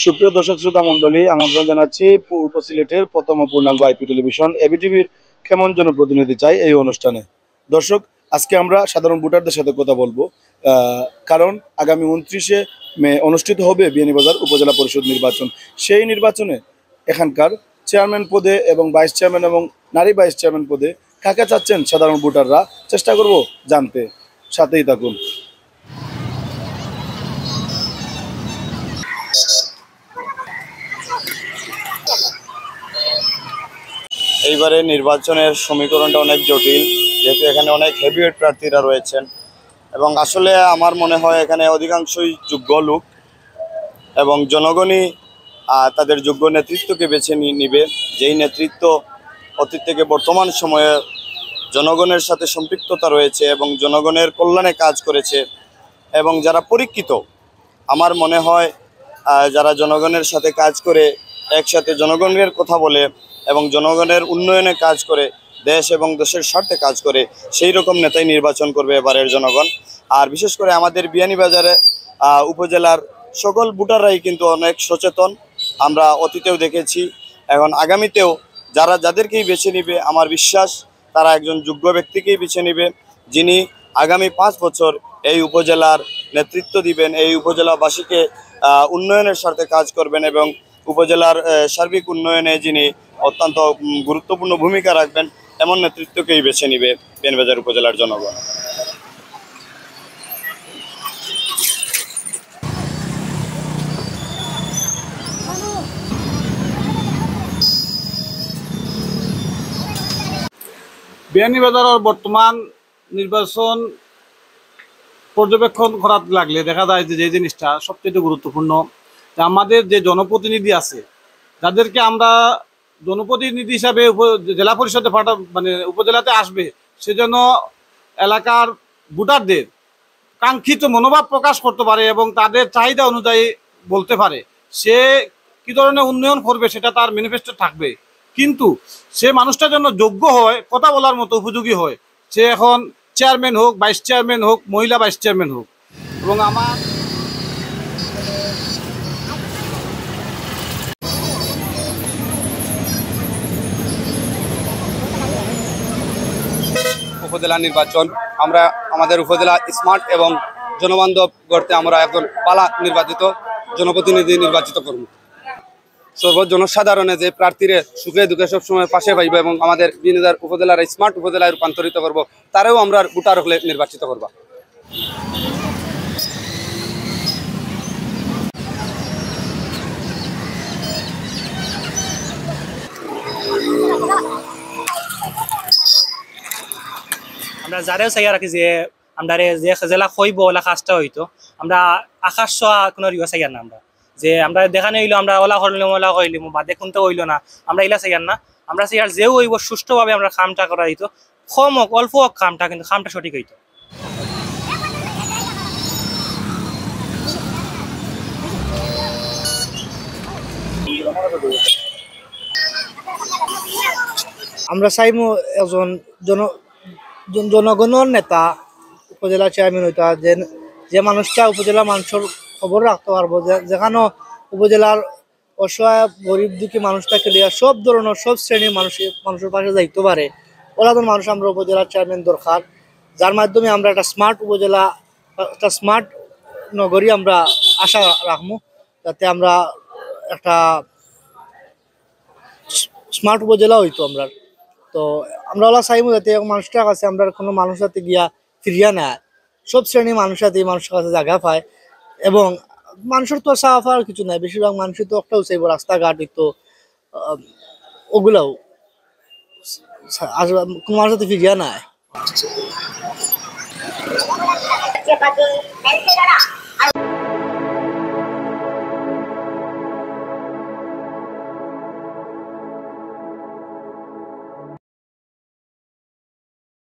সুপ্রিয় দর্শক শ্রোতা মন্ডলী, আমন্ত্রণ জানাচ্ছি পূর্ব সিলেটের প্রথম পূর্ণাঙ্গ আইপি টেলিভিশন এবিটিভির কেমন জনপ্রতিনিধি চাই এই অনুষ্ঠানে। দর্শক, আজকে আমরা সাধারণ ভোটারদের সাথে কথা বলবো, কারণ আগামী 29শে মে অনুষ্ঠিত হবে বিয়ানীবাজার উপজেলা পরিষদ নির্বাচন। সেই নির্বাচনে এখানকার চেয়ারম্যান পদে এবং ভাইস চেয়ারম্যান এবং নারী ভাইস চেয়ারম্যান পদে কাকে চাচ্ছেন সাধারণ ভোটাররা, চেষ্টা করব জানতে। সাথেই থাকুন। এইবারে নির্বাচনের সমীকরণটা অনেক জটিল, যেহেতু এখানে অনেক হেভিওয়েট প্রার্থীরা রয়েছেন এবং আসলে আমার মনে হয় এখানে অধিকাংশই যোগ্য লোক এবং জনগণই তাদের যোগ্য নেতৃত্বকে বেছে নিবে, যেই নেতৃত্ব অতীত থেকে বর্তমান সময়ে জনগণের সাথে সম্পৃক্ততা রয়েছে এবং জনগণের কল্যাণে কাজ করেছে এবং যারা পরীক্ষিত। আমার মনে হয় যারা জনগণের সাথে কাজ করে, একসাথে জনগণের কথা বলে এবং জনগণের উন্নয়নে কাজ করে, দেশ এবং দেশের স্বার্থে কাজ করে, সেই রকম নেতাই নির্বাচন করবে এবারের জনগণ। আর বিশেষ করে আমাদের বিয়ানীবাজারে উপজেলার সকল ভোটাররাই কিন্তু অনেক সচেতন, আমরা অতীতেও দেখেছি, এখন আগামীতেও যাদেরকেই বেছে নিবে আমার বিশ্বাস তারা একজন যোগ্য ব্যক্তিকেই বেছে নিবে, যিনি আগামী 5 বছর এই উপজেলার নেতৃত্ব দিবেন, এই উপজেলাবাসীকে উন্নয়নের স্বার্থে কাজ করবেন এবং উপজেলার সার্বিক উন্নয়নে যিনি অত্যন্ত গুরুত্বপূর্ণ ভূমিকা রাখবেন, এমন নেতৃত্বকেই বেছে নিবে বিয়ানীবাজার উপজেলার জনগণ। বিয়ানীবাজারের বর্তমান নির্বাচন পর্যবেক্ষণ করার লাগলে দেখা যায় যে জিনিসটা সবচেয়ে গুরুত্বপূর্ণ, আমাদের যে জনপ্রতিনিধি আছে, যাদেরকে আমরা জনপ্রতিনিধি হিসাবে জেলা পরিষদে উপজেলাতে আসবে, সেজন্য এলাকার ভোটারদের কাঙ্ক্ষিত মনোভাব প্রকাশ করতে পারে এবং তাদের চাহিদা অনুযায়ী বলতে পারে সে কী ধরনের উন্নয়ন করবে, সেটা তার ম্যানিফেস্টো থাকবে। কিন্তু সে মানুষটার জন্য যোগ্য হয়, কথা বলার মতো উপযোগী হয়, সে এখন চেয়ারম্যান হোক, ভাইস চেয়ারম্যান হোক, মহিলা ভাইস চেয়ারম্যান হোক। এবং আমার উপজেলা নির্বাচন, আমরা আমাদের উপজেলা স্মার্ট এবং জনবান্ধব করতে আমরা একজন পালা নির্বাচিত জনপ্রতিনিধি নির্বাচিত করব। জনসাধারণে যে প্রার্থীরে সুখে দুঃখে সবসময় পাশে পাইব এবং আমাদের বিয়ানীবাজার উপজেলার স্মার্ট উপজেলায় রূপান্তরিত করব, তারাও আমরা ভোটার হলে নির্বাচিত করব। আমরা যারেও চাইয়া রাখি যে আমরা যে জেলা হইব ওলা কাজটা হইতো, আমরা আকাশ ছোঁয়া কোনো রিও চাইয়ার না, যে আমরা দেখানো হইলো আমরা ওলা করলাম ওলা কইলাম বা দেখুন তো হইলো না, আমরা এলা চাইয়ার না। আমরা চাইয়ার যেও হইব সুষ্ঠুভাবে আমরা কামটা করা হইতো, কম হোক অল্প হোক কামটা, কিন্তু কামটা সঠিক হইতো। আমরা চাইমু একজন জনগণের নেতা উপজেলা চেয়ারম্যান হইতা, যে মানুষটা উপজেলা মানুষের খবর রাখতে পারবো, যেখানে উপজেলার অসহায় গরিব দুঃখী মানুষটাকে লিয়া সব ধরনের সব শ্রেণীর মানুষের পাশে যাইতে পারে, ওরকম মানুষ আমরা উপজেলার চেয়ারম্যান দরকার, যার মাধ্যমে আমরা একটা স্মার্ট উপজেলা, একটা স্মার্ট নগরী আমরা আশা রাখবো, যাতে আমরা একটা স্মার্ট উপজেলা হইতো আমরা। তো আমরা ওলা চাইবো যাতে মানুষটার কাছে আমরা কোনো মানুষের সাথে গিয়া ফিরিয়া নেয়, সব শ্রেণীর মানুষের সাথে মানুষের কাছে জায়গা পায় এবং মানুষের তো চাওয়া পাওয়ার কিছু নাই, বেশিরভাগ মানুষই তো একটাও চাইব রাস্তাঘাট হইতো, ওগুলাও কোনো মানুষের সাথে ফিরিয়া নেয়।